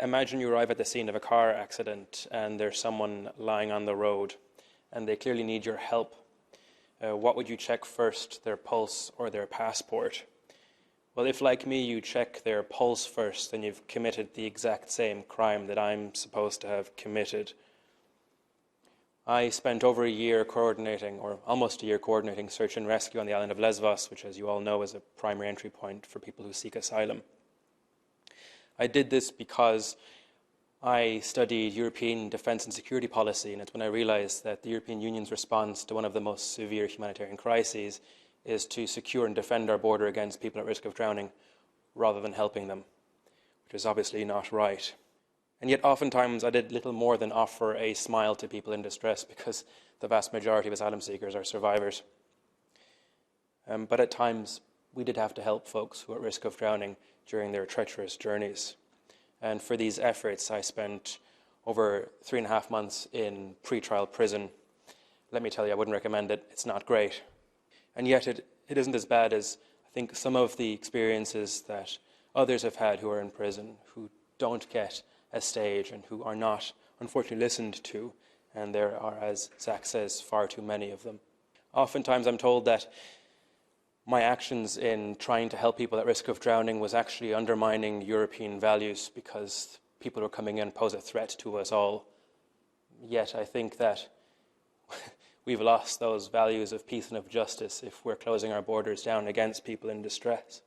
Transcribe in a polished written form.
Imagine you arrive at the scene of a car accident and there's someone lying on the road and they clearly need your help. What would you check first, their pulse or their passport? Well, if like me you check their pulse first, then you've committed the exact same crime that I'm supposed to have committed. I spent over a year coordinating, or almost a year coordinating, search and rescue on the island of Lesbos, which, as you all know, is a primary entry point for people who seek asylum. I did this because I studied European defence and security policy, and it's when I realised that the European Union's response to one of the most severe humanitarian crises is to secure and defend our border against people at risk of drowning rather than helping them, which is obviously not right. And yet oftentimes I did little more than offer a smile to people in distress, because the vast majority of asylum seekers are survivors. But at times we did have to help folks who are at risk of drowning during their treacherous journeys. And for these efforts I spent over 3.5 months in pre-trial prison. Let me tell you, I wouldn't recommend it. It's not great. And yet it isn't as bad as I think some of the experiences that others have had who are in prison, who don't get a stage and who are not, unfortunately, listened to. And there are, as Zach says, far too many of them. Oftentimes I'm told that my actions in trying to help people at risk of drowning was actually undermining European values, because people who are coming in pose a threat to us all. Yet I think that we've lost those values of peace and of justice if we're closing our borders down against people in distress.